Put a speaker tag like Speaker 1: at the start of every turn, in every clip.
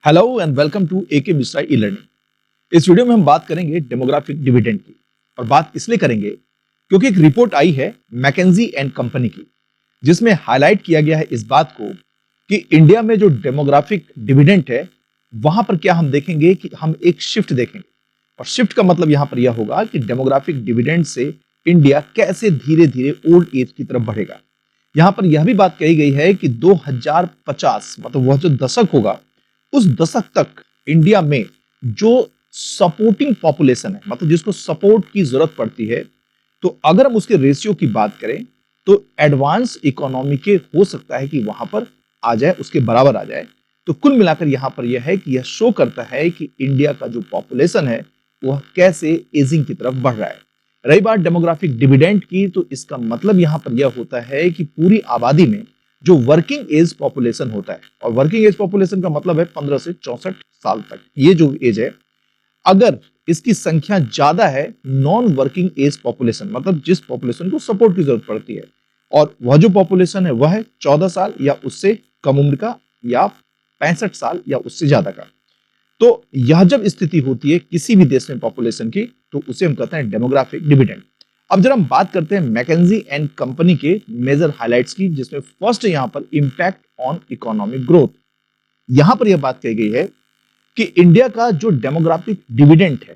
Speaker 1: Hello and welcome to AK Mishra e learning. इस वीडियो में हम बात करेंगे डेमोग्राफिक डिविडेंड की, और बात इसलिए करेंगे क्योंकि एक रिपोर्ट आई है मैकेंजी एंड कंपनी की, जिसमें हाईलाइट किया गया है इस बात को कि इंडिया में जो डेमोग्राफिक डिविडेंड है वहां पर क्या हम देखेंगे कि हम एक शिफ्ट देखेंगे। और शिफ्ट का मतलब यहां पर यह होगा कि डेमोग्राफिक डिविडेंड से इंडिया कैसे धीरे धीरे ओल्ड एज की तरफ बढ़ेगा। यहां पर यह भी बात कही गई है कि 2050 मतलब वह जो दशक होगा, उस दशक तक इंडिया में जो सपोर्टिंग पॉपुलेशन है, मतलब जिसको सपोर्ट की जरूरत पड़ती है, तो अगर हम उसके रेशियो की बात करें तो एडवांस इकोनॉमी के हो सकता है कि वहां पर आ जाए, उसके बराबर आ जाए। तो कुल मिलाकर यहां पर यह है कि यह शो करता है कि इंडिया का जो पॉपुलेशन है वह कैसे एजिंग की तरफ बढ़ रहा है। रही बात डेमोग्राफिक डिविडेंड की, तो इसका मतलब यहां पर यह होता है कि पूरी आबादी में जो वर्किंग एज पॉपुलेशन होता है, और वर्किंग एज पॉपुलेशन का मतलब है 15 से 64 साल तक, ये जो एज है, अगर इसकी संख्या ज्यादा है नॉन वर्किंग एज पॉपुलेशन, मतलब जिस पॉपुलेशन को सपोर्ट की जरूरत पड़ती है, और वह जो पॉपुलेशन है वह है 14 साल या उससे कम उम्र का, या 65 साल या उससे ज्यादा का, तो यह जब स्थिति होती है किसी भी देश में पॉपुलेशन की, तो उसे हम कहते हैं डेमोग्राफिक डिविडेंड। अब जब हम बात करते हैं मैकेंजी एंड कंपनी के मेजर हाइलाइट्स की, जिसमें फर्स्ट यहां पर इंपैक्ट ऑन इकोनॉमिक ग्रोथ। यहां पर यह बात कही गई है कि इंडिया का जो डेमोग्राफिक डिविडेंड है,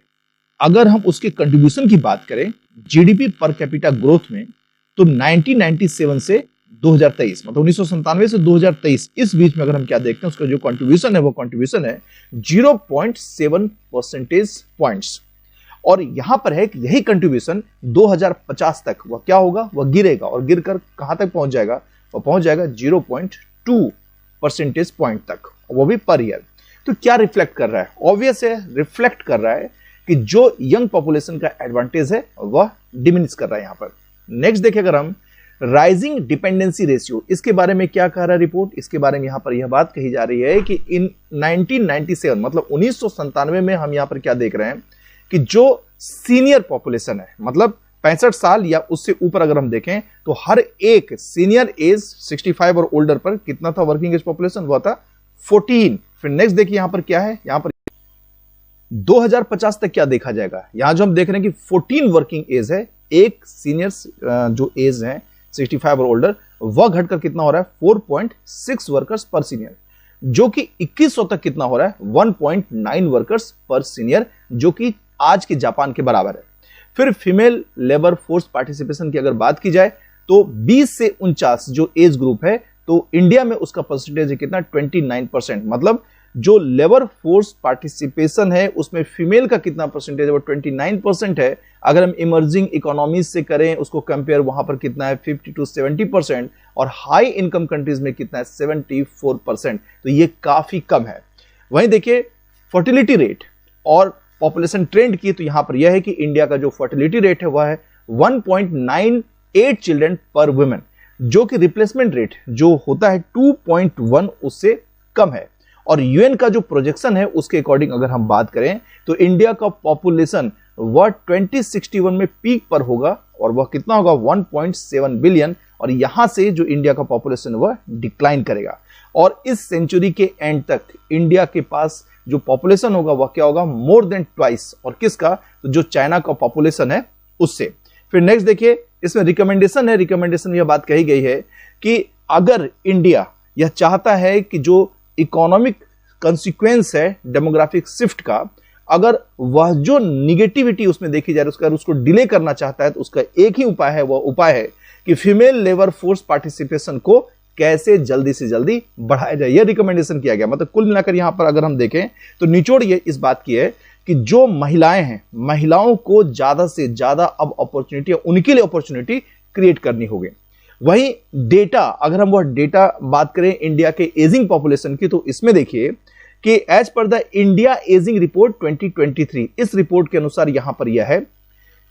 Speaker 1: अगर हम उसके कंट्रीब्यूशन की बात करें जीडीपी पर कैपिटा ग्रोथ में, तो 1997 से 2023 मतलब 1997 से 2023 इस बीच में अगर हम क्या देखते हैं, उसका जो कंट्रीब्यूशन है वो कंट्रीब्यूशन है 0.7 परसेंटेज पॉइंट्स। और यहां पर है कि यही कंट्रीब्यूशन 2050 तक वह क्या होगा, वह गिरेगा, और गिरकर कहां तक पहुंच जाएगा, वह पहुंच जाएगा 0.2 परसेंटेज पॉइंट तक, वो भी पर ईयर। तो क्या रिफ्लेक्ट कर रहा है? ऑब्वियस है, रिफ्लेक्ट कर रहा है कि जो यंग पॉपुलेशन का एडवांटेज है वह डिमिनिश कर रहा है यहां पर। नेक्स्ट देखिए, अगर हम राइजिंग डिपेंडेंसी रेशियो, इसके बारे में क्या कह रहा है रिपोर्ट, इसके बारे में यहां पर यह बात कही जा रही है कि इन 1997 मतलब 1997 में हम यहां पर क्या देख रहे हैं कि जो सीनियर पॉपुलेशन है, मतलब 65 साल या उससे ऊपर अगर हम देखें, तो हर एक सीनियर एज 65 और ओल्डर पर कितना था वर्किंग एज पॉपुलेशन, वह था 14। फिर नेक्स्ट देखिए यहां पर क्या है, यहां पर 2050 तक क्या देखा जाएगा, यहां जो हम देख रहे हैं कि 14 वर्किंग एज है, एक सीनियर जो एज है 65 और ओल्डर, वह घटकर कितना हो रहा है 4.6 वर्कर्स पर सीनियर, जो कि 2100 तक कितना हो रहा है 1.9 वर्कर्स पर सीनियर, जो कि आज के जापान के बराबर है। फिर फीमेल लेबर फोर्स पार्टिसिपेशन की अगर बात की जाए, तो 20 से 49 जो एज ग्रुप है, तो इंडिया में उसका परसेंटेज है कितना 29%, मतलब जो लेबर फोर्स पार्टिसिपेशन है उसमें फीमेल का कितना परसेंटेज है, वो 29% है। अगर हम इमर्जिंग इकोनॉमीज से करें उसको कंपेयर, वहां पर कितना है 50 to 70%, और हाई इनकम कंट्रीज में कितना है 74%, तो ये काफी कम है। वहीं देखिए फर्टिलिटी रेट और पॉपुलेशन ट्रेंड की, तो यहां पर यह है कि इंडिया का जो फर्टिलिटी रेट है वह है 1.98 चिल्ड्रन पर वुमेन, जो कि रिप्लेसमेंट रेट जो होता है 2.1 उससे कम है। और यूएन का जो प्रोजेक्शन है उसके अकॉर्डिंग अगर हम बात करें, तो इंडिया का पॉपुलेशन वह 2061 में पीक पर होगा, और वह कितना होगा 1.7 बिलियन, और यहां से जो इंडिया का पॉपुलेशन वह डिक्लाइन करेगा, और इस सेंचुरी के एंड तक इंडिया के पास जो पॉपुलेशन होगा वह क्या होगा मोर देन ट्वाइस, और किसका, तो जो चाइना का पॉपुलेशन है उससे। फिर नेक्स्ट देखिए, इसमें रिकमेंडेशन है, रिकमेंडेशन में यह बात कही गई है कि अगर इंडिया यह चाहता है कि जो इकोनॉमिक कंसिक्वेंस है डेमोग्राफिक शिफ्ट का, अगर वह जो निगेटिविटी उसमें देखी जा रही है उसको डिले करना चाहता है, तो उसका एक ही उपाय है, वह उपाय है कि फीमेल लेबर फोर्स पार्टिसिपेशन को कैसे जल्दी से जल्दी बढ़ाया जाए, यह रिकमेंडेशन किया गया। मतलब कुल मिलाकर यहां पर अगर हम देखें तो निचोड़ ये इस बात की है कि जो महिलाएं हैं, महिलाओं को ज्यादा से ज्यादा अब अपॉर्चुनिटी, उनके लिए अपॉर्चुनिटी क्रिएट करनी होगी। वहीं डेटा, अगर हम वह डेटा बात करें इंडिया के एजिंग पॉपुलेशन की, तो इसमें देखिए कि as per the India ageing report 2023, इस रिपोर्ट के अनुसार यहां पर यह है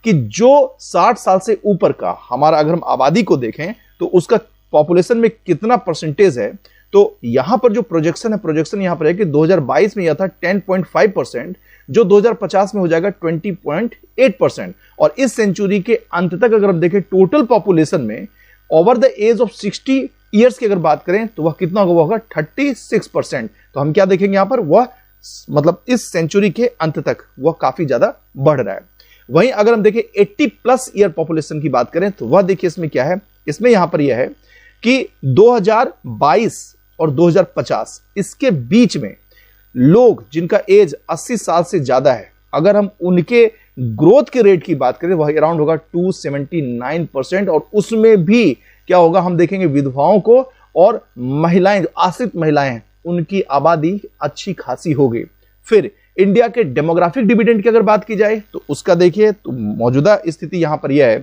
Speaker 1: कि जो 60 साल से ऊपर का हमारा अगर हम आबादी को देखें, तो उसका पॉपुलेशन में कितना परसेंटेज है, तो यहां पर जो प्रोजेक्शन है, प्रोजेक्शन यहां पर है कि 2022 में यह था 10.5%, जो 2050 में हो जाएगा 20.8%, और इस सेंचुरी के अंत तक अगर हम देखें टोटल पॉपुलेशन में over the age of 60 years की अगर बात करें तो वह कितना होगा 36%। तो हम क्या देखेंगे यहां पर, वह मतलब इस सेंचुरी के अंत तक वह काफी ज्यादा बढ़ रहा है। वहीं अगर हम देखें 80+ ईयर पॉपुलेशन की बात करें तो वह देखिए इसमें क्या है, इसमें यहां पर यह है कि 2022 और 2050 इसके बीच में लोग जिनका एज 80 साल से ज्यादा है, अगर हम उनके ग्रोथ के रेट की बात करें वह अराउंड होगा 279%। और उसमें भी क्या होगा, हम देखेंगे विधवाओं को और महिलाएं, आश्रित महिलाएं हैं, उनकी आबादी अच्छी खासी होगी। फिर इंडिया के डेमोग्राफिक डिविडेंड की अगर बात की जाए तो उसका देखिए, तो मौजूदा स्थिति यहां पर यह है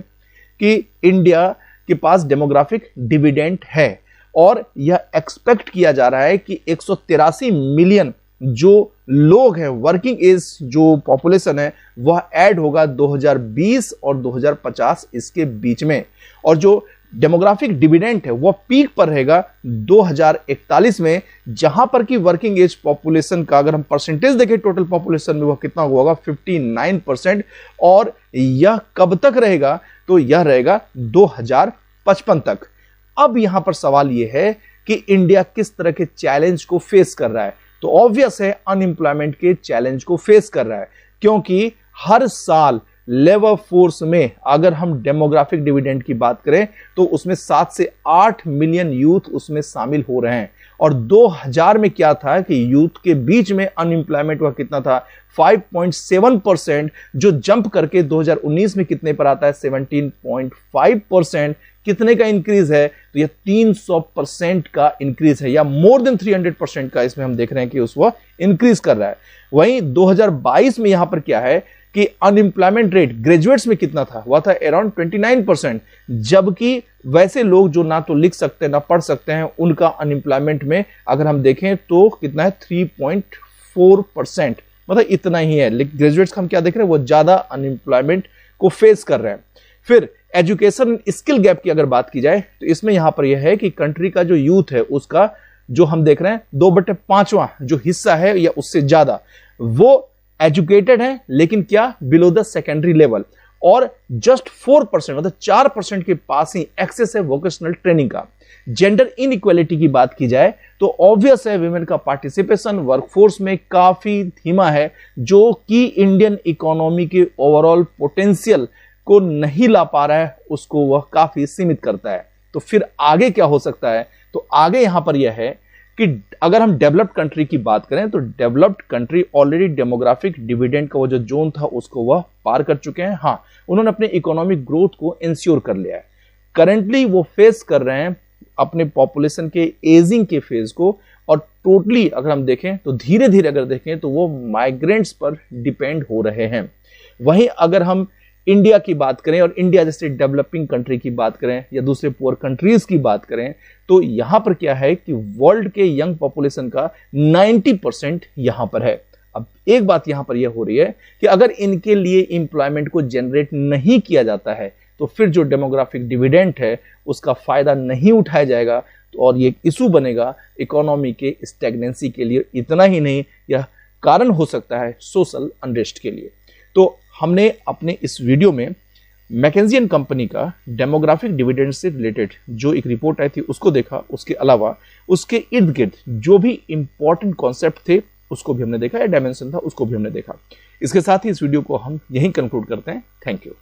Speaker 1: कि इंडिया के पास डेमोग्राफिक डिविडेंड है और यह एक्सपेक्ट किया जा रहा है कि 183 मिलियन जो लोग हैं, वर्किंग एज जो पॉपुलेशन है, वह ऐड होगा 2020 और 2050 इसके बीच में। और जो डेमोग्राफिक डिविडेंड है वह पीक पर रहेगा 2041 में, जहां पर कि वर्किंग एज पॉपुलेशन का अगर हम परसेंटेज देखें टोटल पॉपुलेशन में वह कितना होगा 59%। और यह कब तक रहेगा, तो यह रहेगा 2055 तक। अब यहां पर सवाल यह है कि इंडिया किस तरह के चैलेंज को फेस कर रहा है, तो ऑब्वियस है अनएम्प्लॉयमेंट के चैलेंज को फेस कर रहा है, क्योंकि हर साल लेबर फोर्स में अगर हम डेमोग्राफिक डिविडेंड की बात करें तो उसमें 7 से 8 मिलियन यूथ उसमें शामिल हो रहे हैं। और 2000 में क्या था कि यूथ के बीच में अनएम्प्लॉयमेंट हुआ कितना था 5.7%, जो जंप करके 2019 में कितने पर आता है 17.5%। कितने का इंक्रीज है, तो यह 300% का इंक्रीज है, या मोर देन 300% का इसमें हम देख रहे हैं कि उस वह इंक्रीज कर रहा है। वहीं 2022 में यहां पर क्या है कि अनएम्प्लॉयमेंट रेट ग्रेजुएट्स में कितना था, वह था अराउंड 29%, जबकि वैसे लोग जो ना तो लिख सकते हैं ना पढ़ सकते हैं, उनका अनएम्प्लॉयमेंट में अगर हम देखें तो कितना है 3.4%, मतलब इतना ही है। ग्रेजुएट्स का हम क्या देख रहे हैं, वो ज्यादा अनएम्प्लॉयमेंट को फेस कर रहे हैं। फिर एजुकेशन स्किल गैप की अगर बात की जाए तो इसमें यहां पर यह है कि कंट्री का जो यूथ है उसका जो हम देख रहे हैं 2/5 जो हिस्सा है या उससे ज्यादा वो एजुकेटेड है, लेकिन क्या बिलो द सेकेंडरी लेवल। और जस्ट 4% मतलब 4% के पास ही एक्सेस है वोकेशनल ट्रेनिंग का। जेंडर इनइक्वालिटी की बात की जाए तो ऑब्वियस है विमेन का पार्टिसिपेशन वर्कफोर्स में काफी धीमा है, जो कि इंडियन इकोनॉमी के ओवरऑल पोटेंशियल को नहीं ला पा रहा है, उसको वह काफी सीमित करता है। तो फिर आगे क्या हो सकता है, तो आगे यहां पर यह है कि अगर हम डेवलप्ड कंट्री की बात करें तो developed country already demographic dividend का वो जो जोन था उसको वह पार कर चुके हैं। हाँ, उन्होंने अपने इकोनॉमिक ग्रोथ को इंश्योर कर लिया है। करेंटली वो फेस कर रहे हैं अपने पॉपुलेशन के एजिंग के फेज को, और टोटली अगर हम देखें तो धीरे धीरे अगर देखें तो वो माइग्रेंट्स पर डिपेंड हो रहे हैं। वहीं अगर हम इंडिया की बात करें और इंडिया जैसे डेवलपिंग कंट्री की बात करें या दूसरे पुअर कंट्रीज की बात करें तो यहां पर क्या है कि वर्ल्ड के यंग पॉपुलेशन का 90% यहां पर है। अब एक बात यहां पर यह हो रही है कि अगर इनके लिए इंप्लॉयमेंट को जनरेट नहीं किया जाता है तो फिर जो डेमोग्राफिक डिविडेंड है उसका फायदा नहीं उठाया जाएगा, तो और ये इशू बनेगा इकोनॉमी के स्टैग्नेंसी के लिए। इतना ही नहीं, यह कारण हो सकता है सोशल अनरेस्ट के लिए। तो हमने अपने इस वीडियो में मैकेंजी एंड कंपनी का डेमोग्राफिक डिविडेंड से रिलेटेड जो एक रिपोर्ट आई थी उसको देखा, उसके अलावा उसके इर्द गिर्द जो भी इंपॉर्टेंट कॉन्सेप्ट थे उसको भी हमने देखा, या डायमेंशन था उसको भी हमने देखा। इसके साथ ही इस वीडियो को हम यहीं कंक्लूड करते हैं। Thank you.